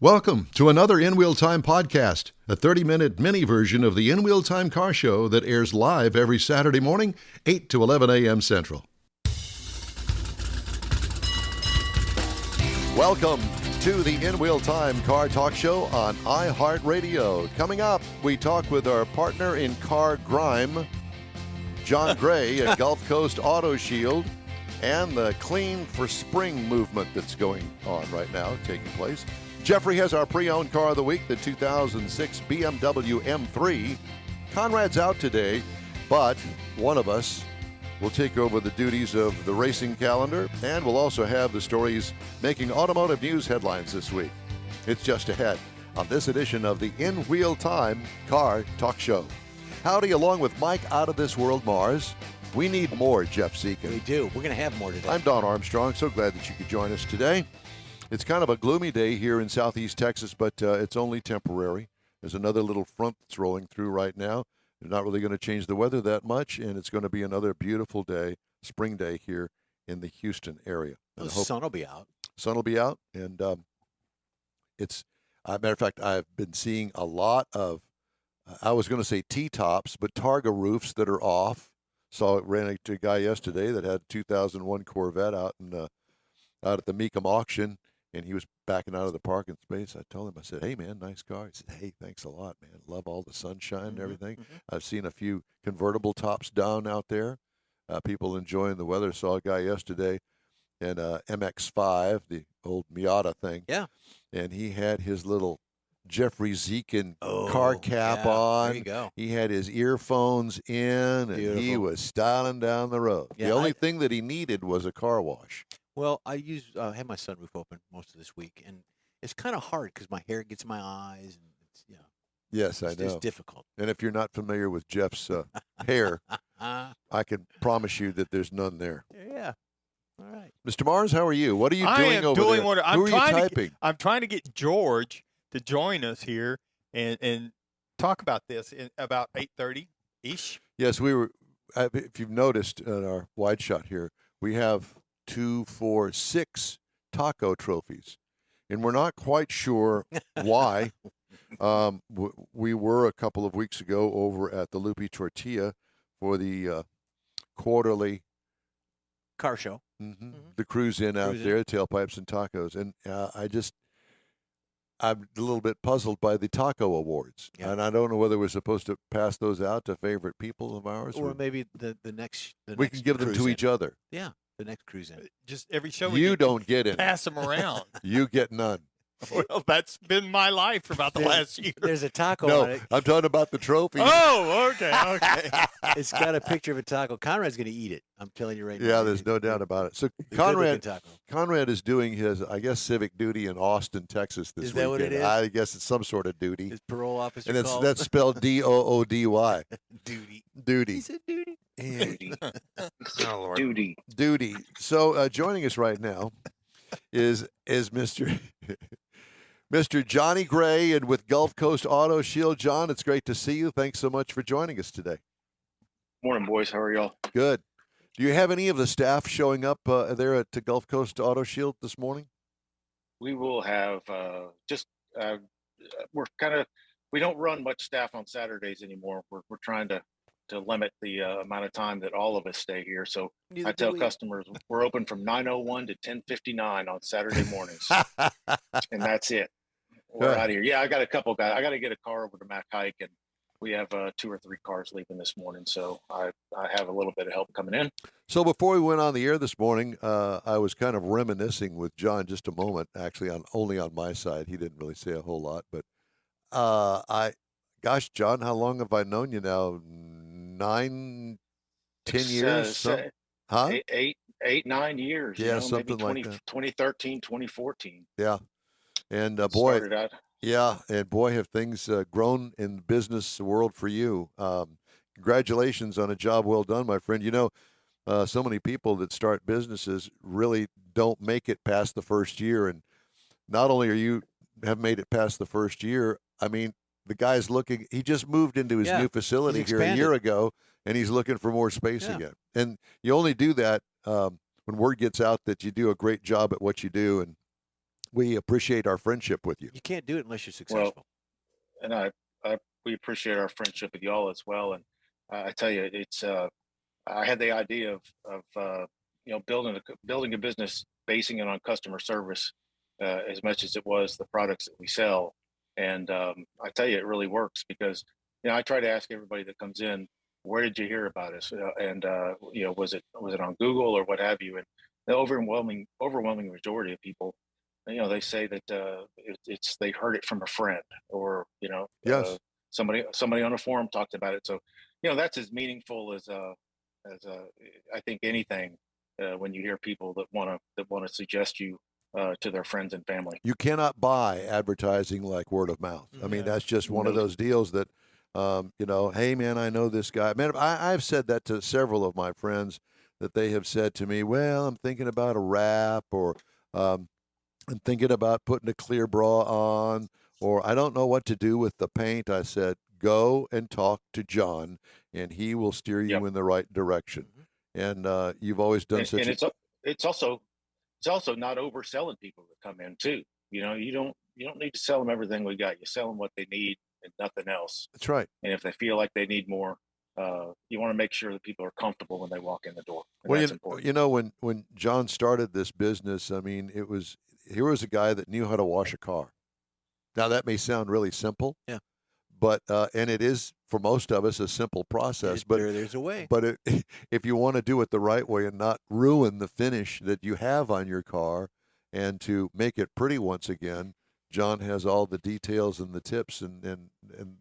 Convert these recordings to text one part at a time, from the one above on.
Welcome to another In Wheel Time podcast, a 30-minute mini version of the In Wheel Time car show that airs live every Saturday morning, 8 to 11 a.m. Central. Welcome to the In Wheel Time car talk show on iHeart Radio. Coming up, we talk with our partner in car grime, John Gray at Gulf Coast Auto Shield, and the Clean for Spring movement that's going on right now, taking place. Jeffrey has our pre-owned car of the week, the 2006 BMW M3. Conrad's out today, but one of us will take over the duties of the racing calendar, and we'll also have the stories making automotive news headlines this week. It's just ahead on this edition of the In Wheel Time Car Talk Show. Howdy, along with Mike Out of This World Mars. We need more, Jeff Dziekan. We do. We're going to have more today. I'm Don Armstrong. So glad that you could join us today. It's kind of a gloomy day here in southeast Texas, but it's only temporary. There's another little front that's rolling through right now. It's not really going to change the weather that much, and it's going to be another beautiful day, spring day here in the Houston area. The sun will be out. Sun will be out, and it's, matter of fact, I've been seeing a lot of, I was going to say T-tops, but Targa roofs that are off. Ran into a guy yesterday that had a 2001 Corvette out at the Mecum auction, and he was backing out of the parking space. I told him, I said, "Hey, man, nice car." He said, "Hey, thanks a lot, man. Love all the sunshine and everything." Mm-hmm. I've seen a few convertible tops down out there. People enjoying the weather. Saw a guy yesterday in MX-5, the old Miata thing. Yeah. And he had his little Jeffrey Dziekan car cap on. There you go. He had his earphones in, and he was styling down the road. Yeah, the only thing that he needed was a car wash. Well, I had my sunroof open most of this week, and it's kind of hard because my hair gets in my eyes, and it's, Yes, I know. It's difficult. And if you're not familiar with Jeff's hair, I can promise you that there's none there. Yeah. All right. Mr. Mars, how are you? What are you doing over there? Who are you typing? I'm trying to get George to join us here and talk about this in about 8:30-ish. Yes, we were. If you've noticed in our wide shot here, we have 2, 4, 6 taco trophies, and we're not quite sure why. We were a couple of weeks ago over at the Lupi Tortilla for the quarterly car show. Mm-hmm. The cruise in out there, tailpipes and tacos, and I'm a little bit puzzled by the taco awards, and I don't know whether we're supposed to pass those out to favorite people of ours, or maybe the next. We can give them to each other. Yeah, the next cruise in. Just every show you don't get it. Pass them around. You get none. Well, that's been my life for about the last year. There's a taco on it. I'm talking about the trophy. Oh, okay. It's got a picture of a taco. Conrad's going to eat it. I'm telling you right now. Yeah, there's no doubt about it. So Conrad is doing his, I guess, civic duty in Austin, Texas this weekend. Is that what it is? I guess it's some sort of duty. His parole officer and that's spelled Doody. Duty. He said duty. Duty. Oh, Lord. Duty. So joining us right now is Mr. Johnny Gray, and with Gulf Coast Auto Shield. John, it's great to see you. Thanks so much for joining us today. Morning, boys. How are y'all? Good. Do you have any of the staff showing up there at Gulf Coast Auto Shield this morning? We will have we don't run much staff on Saturdays anymore. We're trying to limit the amount of time that all of us stay here. So I tell customers we're open from 9:01 to 10:59 on Saturday mornings, and that's it. We're out of here. Yeah, I got a couple guys. I got to get a car over to Mac Hike, and we have 2 or 3 cars leaving this morning. So I have a little bit of help coming in. So before we went on the air this morning, I was kind of reminiscing with John just a moment, actually only on my side. He didn't really say a whole lot, but gosh, John, how long have I known you now? 9, 10 years? Huh? 8, 9 years. Yeah, something like that. 2013, 2014. Yeah. And boy, have things grown in the business world for you. Congratulations on a job well done, my friend. You know, so many people that start businesses really don't make it past the first year. And not only have made it past the first year, I mean, the guy's he just moved into his new facility here a year ago, and he's looking for more space again. And you only do that when word gets out that you do a great job at what you do. And we appreciate our friendship with you. You can't do it unless you're successful. And we appreciate our friendship with y'all as well. And I tell you, it's I had the idea of building a business, basing it on customer service as much as it was the products that we sell. And I tell you, it really works because I try to ask everybody that comes in, where did you hear about us? Was it on Google or what have you? And the overwhelming majority of people, they say that it's they heard it from a friend, or Yes. somebody on a forum talked about it. So that's as meaningful as I think anything when you hear people that want to suggest you to their friends and family. You cannot buy advertising like word of mouth. I mean, that's just one of those deals that, hey, man, I know this guy. Man, I've said that to several of my friends, that they have said to me, well, I'm thinking about a wrap, or I'm thinking about putting a clear bra on, or I don't know what to do with the paint. I said, go and talk to John, and he will steer you in the right direction. And you've always done such. And it's also not overselling people that come in too. You don't need to sell them everything we got. You sell them what they need and nothing else. That's right. And if they feel like they need more, you want to make sure that people are comfortable when they walk in the door. And well, that's important. When John started this business, I mean, here was a guy that knew how to wash a car. Now that may sound really simple. Yeah. But and it is for most of us a simple process. But there's a way. But if you want to do it the right way and not ruin the finish that you have on your car, and to make it pretty once again, John has all the details and the tips and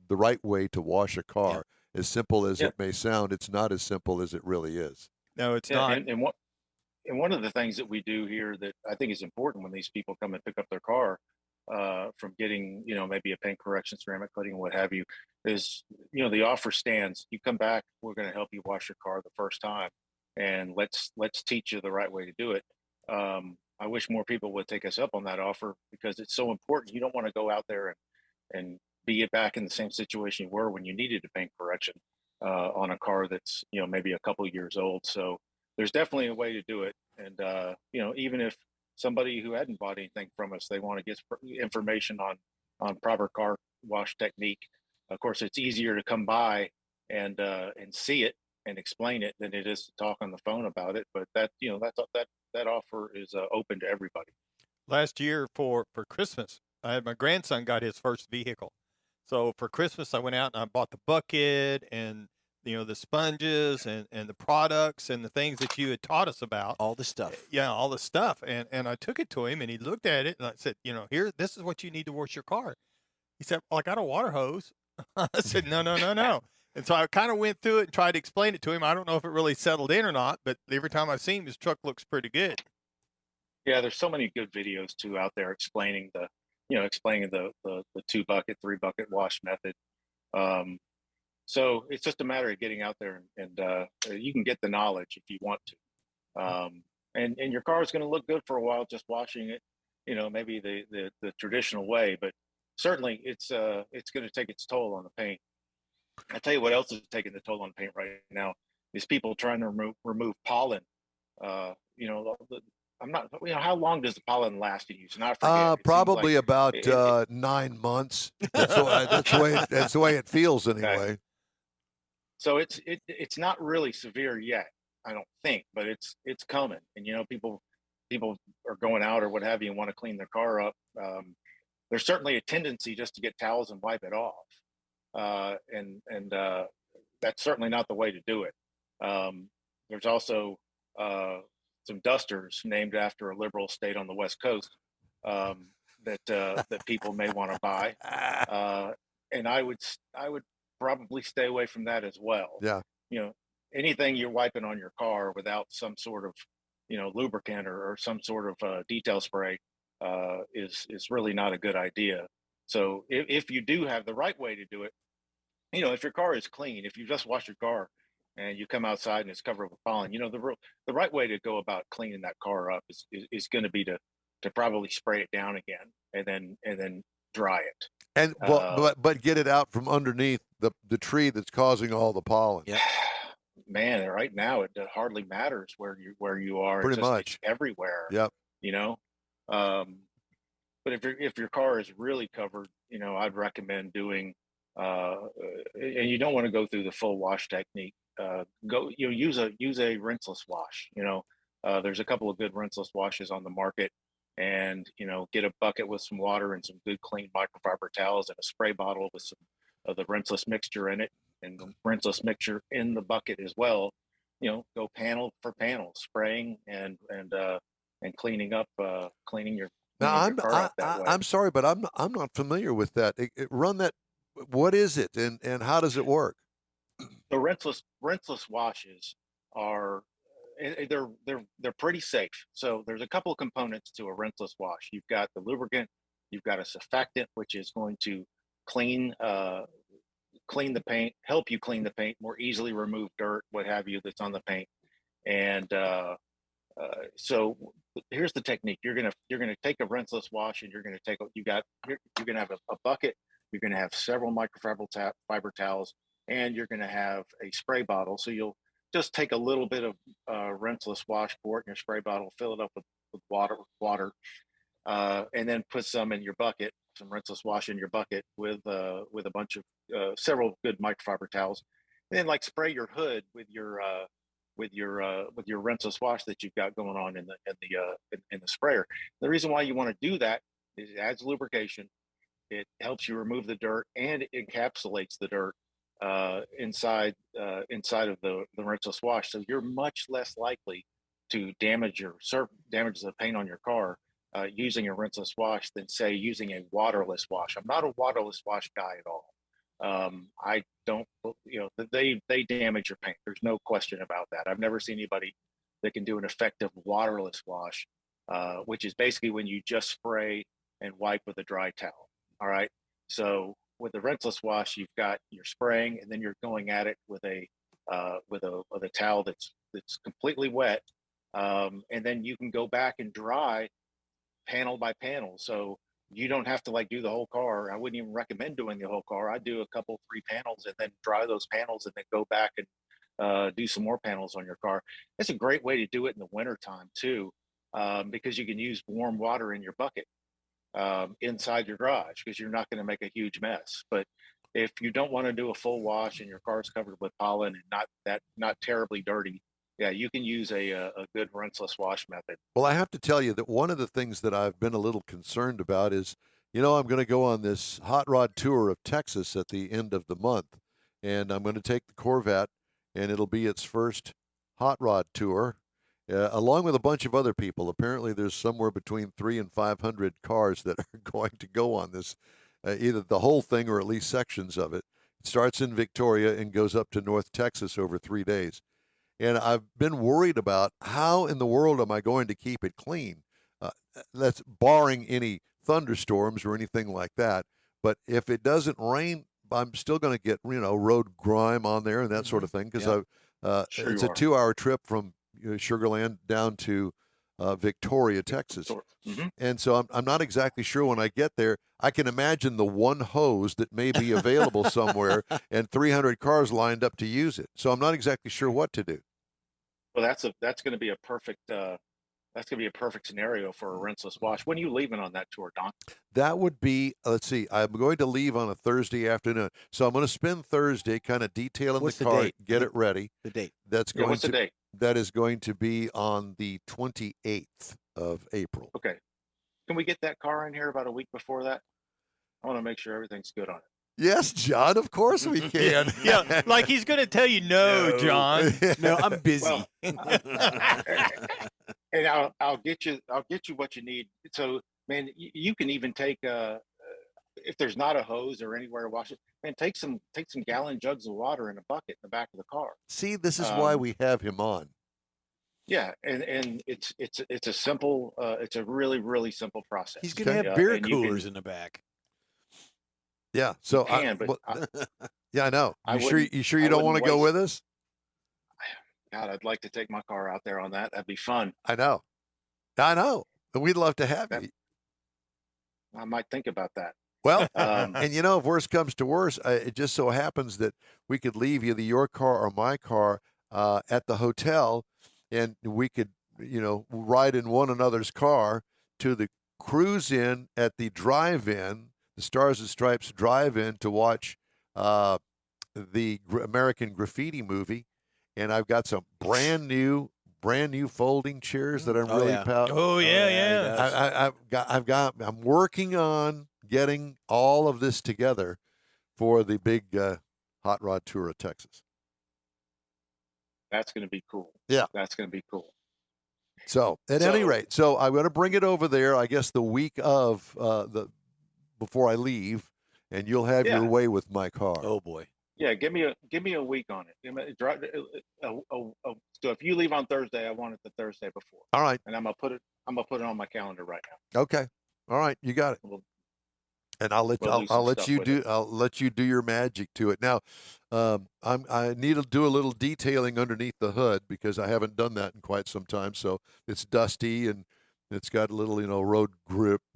the right way to wash a car. Yeah. As simple as it may sound, it's not as simple as it really is. No, it's not. And one of the things that we do here that I think is important when these people come and pick up their car, from getting, maybe a paint correction, ceramic coating, what have you, is, the offer stands. You come back, we're going to help you wash your car the first time, and let's teach you the right way to do it. I wish more people would take us up on that offer, because it's so important. You don't want to go out there and be back in the same situation you were when you needed a paint correction on a car that's, maybe a couple of years old. So there's definitely a way to do it. And, even if somebody who hadn't bought anything from us, they want to get information on proper car wash technique. Of course, it's easier to come by and see it and explain it than it is to talk on the phone about it. But that offer is open to everybody. Last year for Christmas, I had my grandson got his first vehicle. So for Christmas, I went out and I bought the bucket and the sponges and the products and the things that you had taught us about. All the stuff. Yeah, all the stuff. And I took it to him, and he looked at it, and I said, here, this is what you need to wash your car. He said, well, I got a water hose. I said, no. And so I kind of went through it and tried to explain it to him. I don't know if it really settled in or not, but every time I've seen him, his truck looks pretty good. Yeah, there's so many good videos too out there explaining the 2-bucket, 3-bucket wash method. So it's just a matter of getting out there and you can get the knowledge if you want to. And your car is going to look good for a while just washing it, maybe the traditional way, but certainly it's going to take its toll on the paint. I tell you what else is taking the toll on paint right now is people trying to remove pollen. I'm not, how long does the pollen last in use? And I forget. Probably about 9 months. That's the way it feels anyway. Okay. So it's not really severe yet, I don't think, but it's coming. And people are going out or what have you and want to clean their car up. There's certainly a tendency just to get towels and wipe it off, and that's certainly not the way to do it. There's also some dusters named after a liberal state on the West Coast that people may want to buy, and I would probably stay away from that as well. Yeah. Anything you're wiping on your car without some sort of, lubricant or some sort of detail spray is really not a good idea. So if you do have the right way to do it, if your car is clean, if you just wash your car and you come outside and it's covered with pollen, the right way to go about cleaning that car up is going to be to probably spray it down again and then dry it. And but get it out from underneath the tree that's causing all the pollen. Yeah. Man, right now it hardly matters where you are. Pretty much it's everywhere. Yep. But if your car is really covered, I'd recommend doing, and you don't want to go through the full wash technique. Use a rinseless wash. There's a couple of good rinseless washes on the market, and get a bucket with some water and some good clean microfiber towels and a spray bottle with some of the rinseless mixture in it, and the rinseless mixture in the bucket as well. Go panel for panel, spraying and cleaning up, cleaning your Now car up that way. I'm sorry, but I'm not familiar with that. Run that. What is it, and how does it work? So rinseless washes are they're pretty safe. So there's a couple of components to a rinseless wash. You've got the lubricant, you've got a surfactant, which is going to clean the paint, help you clean the paint more easily, remove dirt, what have you, that's on the paint. And so here's the technique. You're gonna take a rinseless wash, and you're gonna have a bucket. You're gonna have several microfiber fiber towels, and you're gonna have a spray bottle. So you'll just take a little bit of rinseless wash, pour it in your spray bottle, fill it up with water, and then put some in your bucket, some rinseless wash in your bucket with a bunch of several good microfiber towels, and then spray your hood with your rinseless wash that you've got going on in the sprayer. The reason why you want to do that is it adds lubrication, it helps you remove the dirt, and it encapsulates the dirt inside of the rinseless wash. So you're much less likely to damage the paint on your car using a rinseless wash than, say, using a waterless wash. I'm not a waterless wash guy at all. I don't, they damage your paint. There's no question about that. I've never seen anybody that can do an effective waterless wash, which is basically when you just spray and wipe with a dry towel. All right. So with the rinseless wash, you've got your spraying, and then you're going at it with a towel that's completely wet, and then you can go back and dry panel by panel. So you don't have to do the whole car. I wouldn't even recommend doing the whole car. I'd do a couple, 3 panels, and then dry those panels, and then go back and do some more panels on your car. It's a great way to do it in the wintertime too, because you can use warm water in your bucket inside your garage, because you're not going to make a huge mess. But if you don't want to do a full wash and your car's covered with pollen and not terribly dirty, yeah, you can use a good rinseless wash method. Well, I have to tell you that one of the things that I've been a little concerned about is, I'm going to go on this hot rod tour of Texas at the end of the month, and I'm going to take the Corvette, and it'll be its first hot rod tour, along with a bunch of other people. Apparently, there's somewhere between 300 and 500 cars that are going to go on this, either the whole thing or at least sections of it. It starts in Victoria and goes up to North Texas over 3 days. And I've been worried about how in the world am I going to keep it clean? That's barring any thunderstorms or anything like that. But if it doesn't rain, I'm still going to get, road grime on there and that sort of thing, because it's a 2-hour trip from Sugar Land down to Victoria, Texas. Mm-hmm. And so I'm not exactly sure when I get there. I can imagine the one hose that may be available somewhere and 300 cars lined up to use it. So I'm not exactly sure what to do. Well, that's going to be a perfect scenario for a rinseless wash. When are you leaving on that tour, Don? That would be, let's see, I'm going to leave on a Thursday afternoon. So I'm going to spend Thursday kind of detailing the car, get it ready. The date. What's the date? That is going to be on the 28th of April. Okay. Can we get that car in here about a week before that? I want to make sure everything's good on it. Yes, John, of course we can. Yeah, like he's going to tell you, no, John. No, I'm busy. Well, and I'll get you what you need. So, man, you can even take if there's not a hose or anywhere to wash it, man, take some gallon jugs of water in a bucket in the back of the car. See, this is why we have him on. Yeah, and it's a simple, it's a really, really simple process. He's going to have beer coolers in the back. Yeah, so yeah, I know. You sure you don't want to go with us? God, I'd like to take my car out there on that. That'd be fun. I know, and we'd love to have you. I might think about that. Well, and if worse comes to worse, it just so happens that we could leave either your car or my car at the hotel, and we could, ride in one another's car to the cruise in at the drive-in, the Stars and Stripes drive-in, to watch the American Graffiti movie, and I've got some brand new folding chairs that I'm really proud. Oh yeah. I'm working on getting all of this together for the big hot rod tour of Texas. That's going to be cool. Yeah, that's going to be cool. So at any rate, so I'm going to bring it over there, I guess, the week of before I leave, and you'll have your way with my car. Oh boy. Yeah, give me a week on it. So if you leave on Thursday, I want it the Thursday before. All right. And I'm gonna put it on my calendar right now. Okay. All right, you got it. And I'll let you do your magic to it. Now, I need to do a little detailing underneath the hood because I haven't done that in quite some time. So it's dusty and it's got a little, road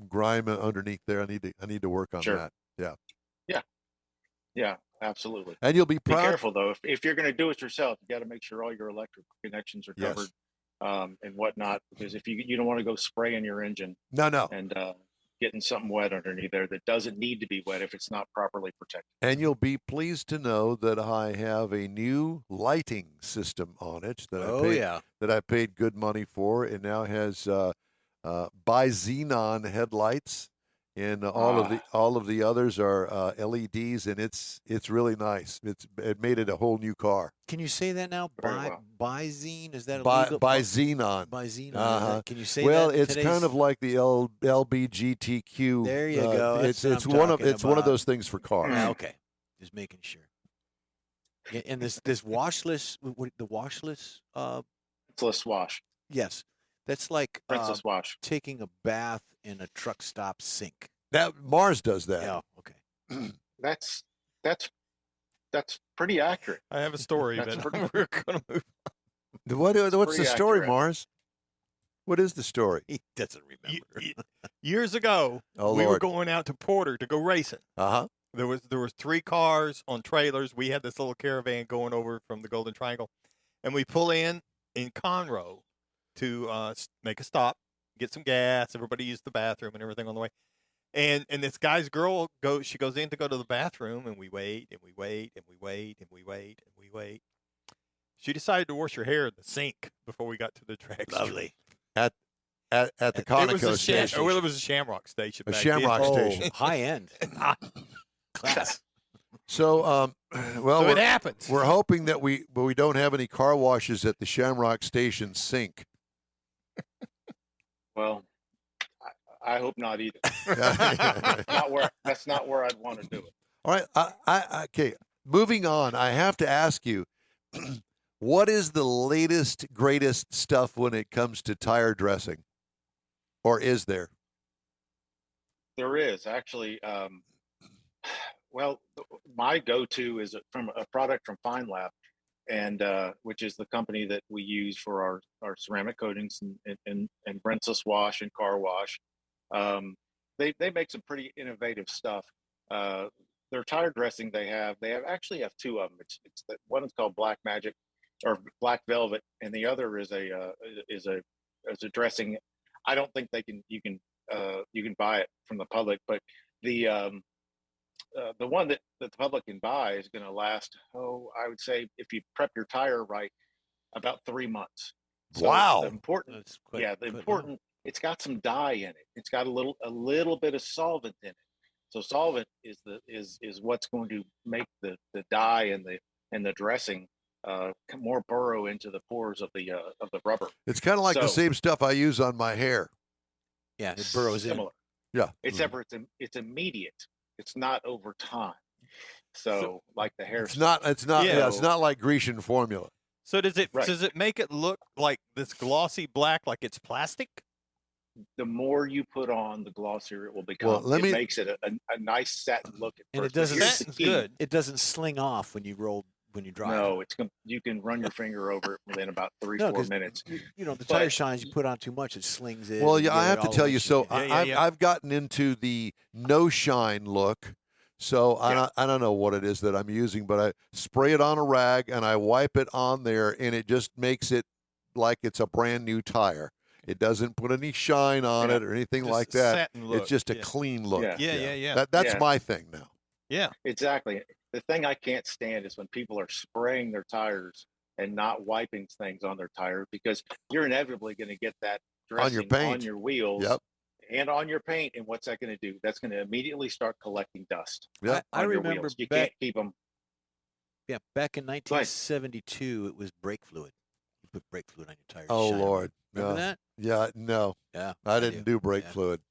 grime underneath there. I need to work on that. Yeah. Yeah, absolutely. And you'll be proud. Be careful though. If you're going to do it yourself, you got to make sure all your electrical connections are covered, and whatnot. Because if you don't want to go spraying your engine. No. And getting something wet underneath there that doesn't need to be wet if it's not properly protected. And you'll be pleased to know that I have a new lighting system on it that I paid good money for. It now has by Xenon headlights, and all of the others are LEDs, and it's really nice. It made it a whole new car. Can you say that now? Bizene? Is that illegal? By Xenon. By Xenon. Can you say well, that? Well, it's kind of like the LBGTQ. There you go. It's one of those things for cars. Okay, just making sure. Yeah, and this washless, the washless. Princess wash. Yes, that's like Princess wash. Taking a bath in a truck stop sink. That Mars does that. Yeah. Okay. That's pretty accurate. I have a story, but we're going to move on. What's the story, accurate. Mars? What is the story? He doesn't remember. Years ago, we were going out to Porter to go racing. Uh-huh. There was 3 cars on trailers. We had this little caravan going over from the Golden Triangle, and we pull in Conroe to make a stop, get some gas. Everybody used the bathroom and everything on the way. And this guy's girl goes in to go to the bathroom, and we wait and we wait and we wait and we wait and we wait. She decided to wash her hair in the sink before we got to the track. Lovely. At the Conoco station. Well, it was a Shamrock station. A Shamrock station. High end. Class. So, so it happens. We're hoping that we don't have any car washes at the Shamrock station sink. Well, I hope not either. That's not where I'd want to do it. All right. Okay. Moving on. I have to ask you, what is the latest, greatest stuff when it comes to tire dressing, or is there? There is actually. Well, my go-to is from a product from Fine Lab, and which is the company that we use for our ceramic coatings and Brentless wash and car wash. They make some pretty innovative stuff. Their tire dressing they actually have 2 of them. It's one is called Black Magic or Black Velvet, and the other is a dressing. I don't think you can buy it from the public, but the one that the public can buy is going to last, I would say, if you prep your tire right, about 3 months. So wow. The important, it's got some dye in it. It's got a little bit of solvent in it. So solvent is what's going to make the dye and the dressing more burrow into the pores of the rubber. It's kind of like the same stuff I use on my hair. Yeah, it burrows similar. in. Yeah. It's immediate. It's not over time. So like the hair. It's not like Grecian formula. So does it make it look like this glossy black, like it's plastic? The more you put on, the glossier it will become. Well, it makes it a nice satin look. And it doesn't good. It doesn't sling off when you drive. No, you can run your finger over it within about 3-4 minutes. The tire shines. You put on too much, it slings in. Well, yeah, I have to tell you. So I've gotten into the no shine look. So I don't know what it is that I'm using, but I spray it on a rag and I wipe it on there, and it just makes it like it's a brand new tire. It doesn't put any shine on it or anything Just like a that. satin look. It's just a Yeah. clean look. Yeah. That's Yeah. my thing now. Yeah. Exactly. The thing I can't stand is when people are spraying their tires and not wiping things on their tire, because you're inevitably going to get that On your dressing paint. on your wheels Yep. and on your paint. And what's that going to do? That's going to immediately start collecting dust Yep. I on your remember wheels. You back, can't keep them. yeah, back in 1972, it was brake fluid. You put brake fluid on your tires. Oh, shine 'em. Lord. Remember Yeah. that? Yeah, no. Yeah. I didn't do brake Yeah. fluid.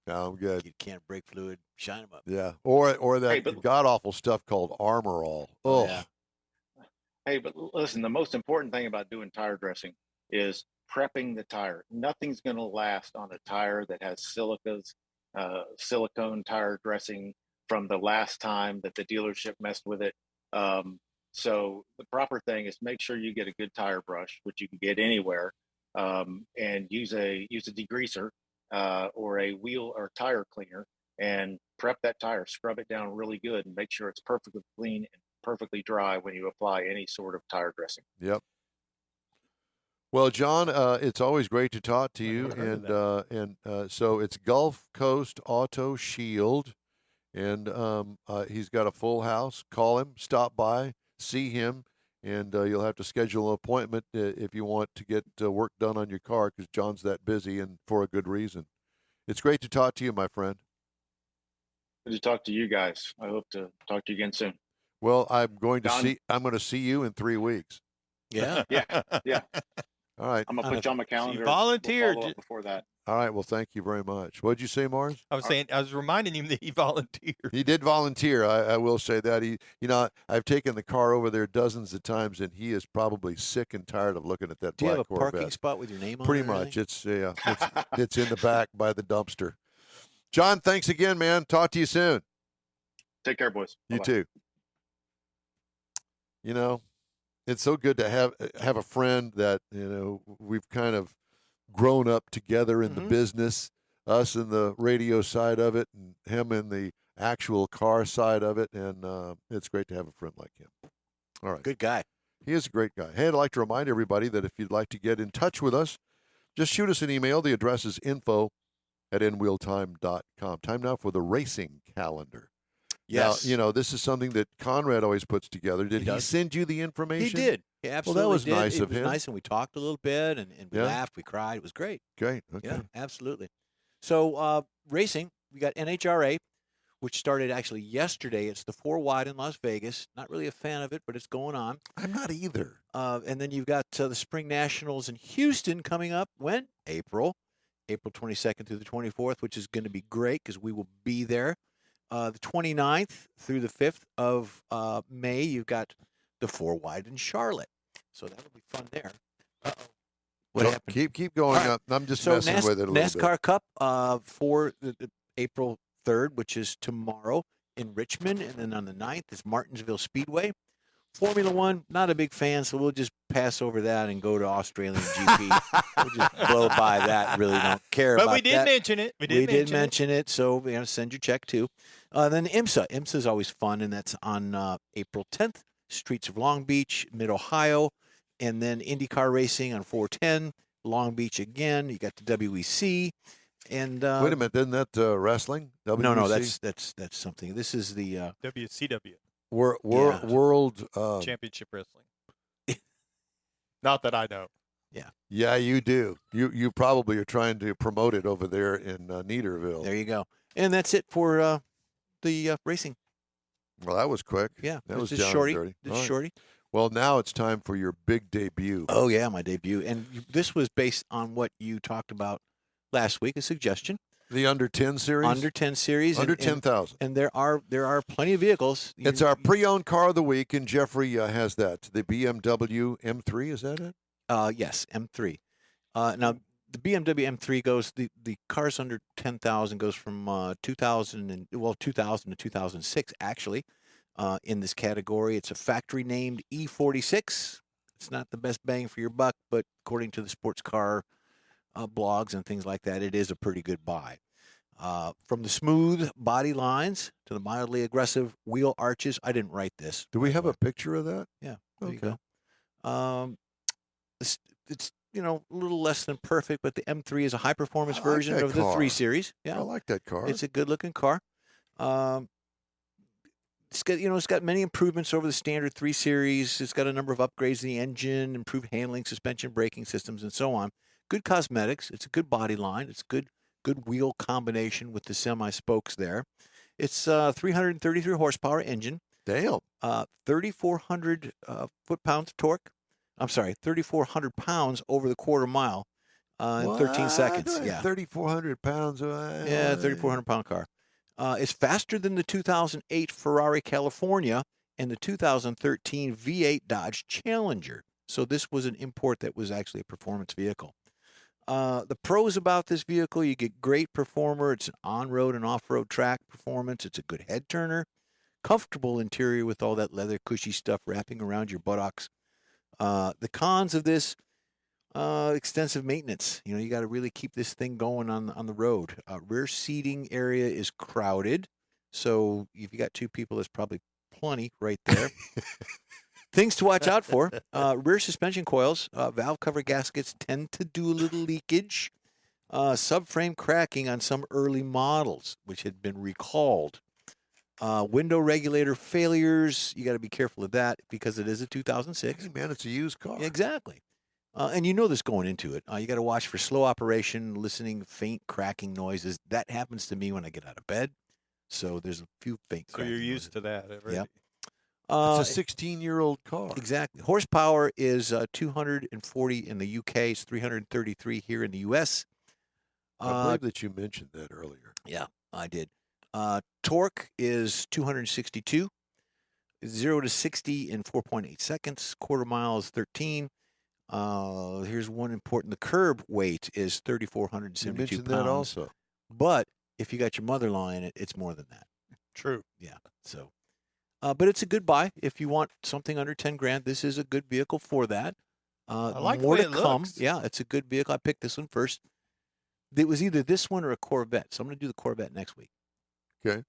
No, I'm good. You can't brake fluid, shine them up. Yeah. Or that Hey, but- god-awful stuff called Armor All. Oh, Yeah. Hey, but listen, the most important thing about doing tire dressing is prepping the tire. Nothing's going to last on a tire that has silicone tire dressing from the last time that the dealership messed with it. So the proper thing is make sure you get a good tire brush, which you can get anywhere, and use a degreaser or a wheel or tire cleaner, and prep that tire, scrub it down really good, and make sure it's perfectly clean and perfectly dry when you apply any sort of tire dressing. yep. Well, John, it's always great to talk to I you, never heard and so it's Gulf Coast Auto Shield, and he's got a full house. Call him, stop by, see him, and you'll have to schedule an appointment if you want to get work done on your car, because John's that busy, and for a good reason. It's great to talk to you, my friend. Good to talk to you guys. I hope to talk to you again soon. Well, I'm going to John? see you in 3 weeks. Yeah. Yeah. All right. I'm gonna put you on my calendar. volunteered. We'll follow up before that. All right. Well, thank you very much. What'd you say, Mars? I was reminding him that he volunteered. He did volunteer. I will say that. I've taken the car over there dozens of times, and he is probably sick and tired of looking at that Do you black have a Corvette. parking spot with your name on it? Pretty or much. anything? It's in the back by the dumpster. John, thanks again, man. Talk to you soon. Take care, boys. You Bye-bye. too. It's so good to have a friend that we've kind of grown up together in the business, us in the radio side of it, and him in the actual car side of it, and it's great to have a friend like him. All right. Good guy. He is a great guy. Hey, I'd like to remind everybody that if you'd like to get in touch with us, just shoot us an email. The address is info@nwheeltime.com. Time now for the racing calendar. Yes. Now, this is something that Conrad always puts together. Did he does. send you the information? He did. He absolutely was did. nice it of was him. nice, and we talked a little bit, and we Yeah. laughed, we cried. It was great. Great. Okay. Yeah, absolutely. So racing, we got NHRA, which started actually yesterday. It's the 4 wide in Las Vegas. Not really a fan of it, but it's going on. I'm not either. And then you've got the Spring Nationals in Houston coming up. When? April 22nd through the 24th, which is going to be great because we will be there. The 29th through the 5th of May, you've got the 4 wide in Charlotte. So that'll be fun there. Uh-oh. What happened? Keep going All right. up. I'm just So messing with it a little NASCAR bit. Cup for the April 3rd, which is tomorrow in Richmond. And then on the 9th is Martinsville Speedway. Formula One, not a big fan, so we'll just pass over that and go to Australian GP. We'll just blow by that. Really don't care But about we did that. mention it. We We did did mention it, so send your check too. Then IMSA. IMSA is always fun, and that's on April 10th. Streets of Long Beach, Mid-Ohio. And then IndyCar Racing on 410, Long Beach again. You got the WEC. And Wait a minute, isn't that wrestling? no, WBC? that's something. This is the WCW World. Championship Wrestling. Not that I know. Yeah, you do. You probably are trying to promote it over there in Neaterville. there you go. And that's it for the racing. Well, that was quick. Yeah, That was this is down and shorty. dirty. This All is right. shorty. Well, now it's time for your big debut. Oh yeah, my debut. And this was based on what you talked about last week. A suggestion. The under 10 series. Under 10 series. Under and- 10,000. And there are plenty of vehicles. It's our pre-owned car of the week, and Jeffrey has that. The BMW M3, is that it? Yes, M3. Now the BMW M3 goes the cars under 10,000 goes from 2000 to 2006 actually. In this category, it's a factory named E46. It's not the best bang for your buck, but according to the sports car blogs and things like that, it is a pretty good buy. From the smooth body lines to the mildly aggressive wheel arches. I didn't write this. Do we have a picture of that? Yeah. There you Okay. go. It's a little less than perfect, but the M3 is a high-performance I like version that of the car. 3 Series. Yeah, I like that car. it's a good-looking car. It's got many improvements over the standard 3 Series. It's got a number of upgrades in the engine, improved handling, suspension, braking systems, and so on. Good cosmetics. It's a good body line. It's good wheel combination with the semi-spokes there. It's 333 horsepower engine. Damn. 3,400 foot-pounds of torque. I'm sorry, 3,400 pounds over the quarter mile in 13 seconds. Yeah, 3,400 pounds. Yeah, 3,400-pound car. It's faster than the 2008 Ferrari California and the 2013 V8 Dodge Challenger. So this was an import that was actually a performance vehicle. The pros about this vehicle, you get great performer. It's an on-road and off-road track performance. It's a good head turner. Comfortable interior with all that leather cushy stuff wrapping around your buttocks. The cons of this, extensive maintenance. You got to really keep this thing going on the road. Rear seating area is crowded. So if you got 2 people, that's probably plenty right there. Things to watch out for. Rear suspension coils, valve cover gaskets tend to do a little leakage. Subframe cracking on some early models, which had been recalled. Window regulator failures. You got to be careful of that because it is a 2006. Hey, man, it's a used car. Exactly. And you know this going into it. You got to watch for slow operation, listening faint cracking noises. That happens to me when I get out of bed. So there's a few faint So cracking you're used to that. Right? Yep. It's a 16-year-old car. Exactly. Horsepower is 240 in the UK. It's 333 here in the US. I believe that you mentioned that earlier. Yeah, I did. Torque is 262. 0 to 60 in 4.8 seconds. Quarter mile is 13. Here's one important. The curb weight is 3,472 You mentioned pounds. that also. But if you got your mother-in-law in it, it's more than that. True. Yeah. So, but it's a good buy if you want something under 10 grand. This is a good vehicle for that. I like more the to way it come. looks. Yeah, it's a good vehicle. I picked this one first. It was either this one or a Corvette, so I'm going to do the Corvette next week. Okay.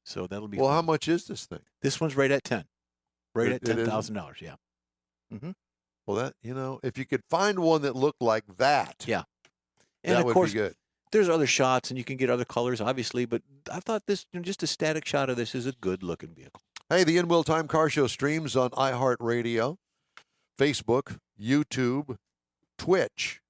So that'll be Well, fun. how much is this thing? This one's right at 10. Right at It is? $10,000. Yeah. Mm-hmm. Well, that if you could find one that looked like that, Yeah. And that of would course, be good. there's other shots, and you can get other colors, obviously. But I thought this, just a static shot of this, is a good-looking vehicle. Hey, the In Wheel Time Car Show streams on iHeartRadio, Facebook, YouTube, Twitch,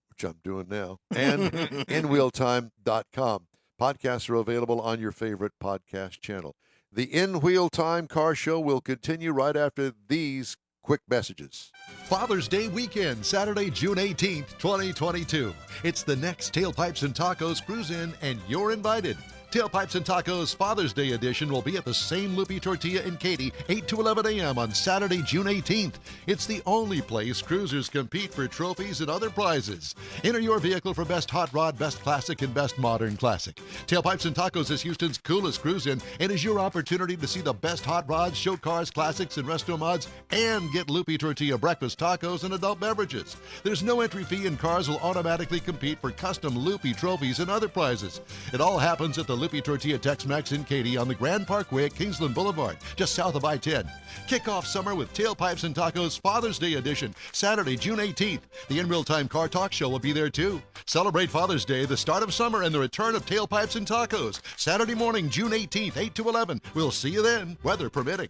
which I'm doing now, and InWheelTime.com. Podcasts are available on your favorite podcast channel. The In Wheel Time Car Show will continue right after these quick messages. Father's Day weekend, Saturday, June 18th, 2022. It's the next Tailpipes and Tacos Cruise In, and you're invited. Tailpipes and Tacos Father's Day edition will be at the same Loopy Tortilla in Katy, 8 to 11 a.m. on Saturday, June 18th. It's the only place cruisers compete for trophies and other prizes. Enter your vehicle for Best Hot Rod, Best Classic, and Best Modern Classic. Tailpipes and Tacos is Houston's coolest cruise-in and is your opportunity to see the best hot rods, show cars, classics, and resto mods, and get Loopy Tortilla breakfast tacos and adult beverages. There's no entry fee, and cars will automatically compete for custom Loopy trophies and other prizes. It all happens at the Loopy Tortilla Tex-Mex in Katy on the Grand Parkway at Kingsland Boulevard, just south of I-10. Kick off summer with Tailpipes and Tacos Father's Day edition, Saturday, June 18th. The In Real Time Car Talk Show will be there too. Celebrate Father's Day, the start of summer, and the return of Tailpipes and Tacos. Saturday morning, June 18th, 8 to 11. We'll see you then, weather permitting.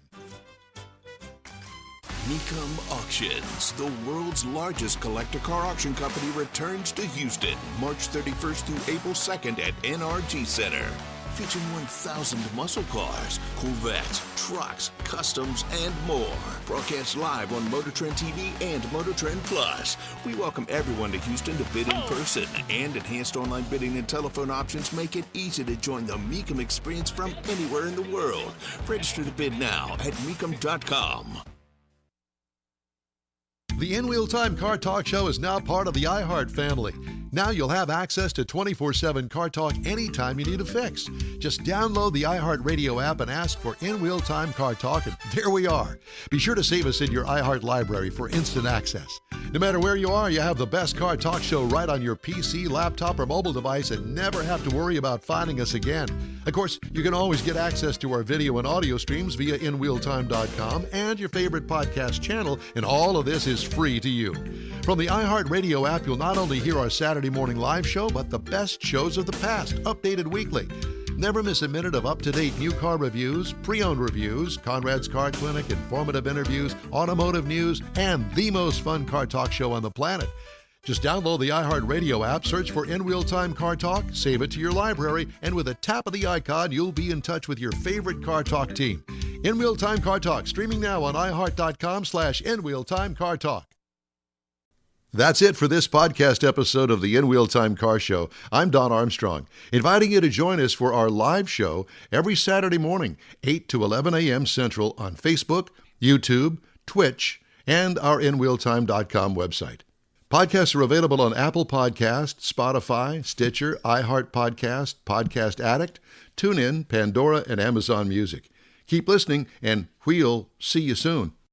Mecum Auctions, the world's largest collector car auction company, returns to Houston March 31st through April 2nd at NRG Center. Featuring 1,000 muscle cars, Corvettes, trucks, customs, and more. Broadcast live on Motor Trend TV and Motor Trend Plus. We welcome everyone to Houston to bid in person, and enhanced online bidding and telephone options make it easy to join the Mecum experience from anywhere in the world. Register to bid now at Mecum.com. The In Wheel Time Car Talk Show is now part of the iHeart family. Now you'll have access to 24/7 Car Talk anytime you need a fix. Just download the iHeart Radio app and ask for In-Wheel Time Car Talk, and there we are. Be sure to save us in your iHeart library for instant access. No matter where you are, you have the best Car Talk show right on your PC, laptop, or mobile device and never have to worry about finding us again. Of course, you can always get access to our video and audio streams via InWheelTime.com and your favorite podcast channel, and all of this is free to you. From the iHeart Radio app, you'll not only hear our Saturday morning live show, but the best shows of the past, updated weekly. Never miss a minute of up-to-date new car reviews, pre-owned reviews, Conrad's Car Clinic, informative interviews, automotive news, and the most fun car talk show on the planet. Just download the iHeart Radio app, search for In-Wheel Time Car Talk, save it to your library, and with a tap of the icon, you'll be in touch with your favorite Car Talk team. In-Wheel Time Car Talk, streaming now on iHeart.com/In-Wheel Time Car Talk. That's it for this podcast episode of the In-Wheel Time Car Show. I'm Don Armstrong, inviting you to join us for our live show every Saturday morning, 8 to 11 a.m. Central on Facebook, YouTube, Twitch, and our InWheelTime.com website. Podcasts are available on Apple Podcasts, Spotify, Stitcher, iHeart Podcast, Podcast Addict, TuneIn, Pandora, and Amazon Music. Keep listening, and we'll see you soon.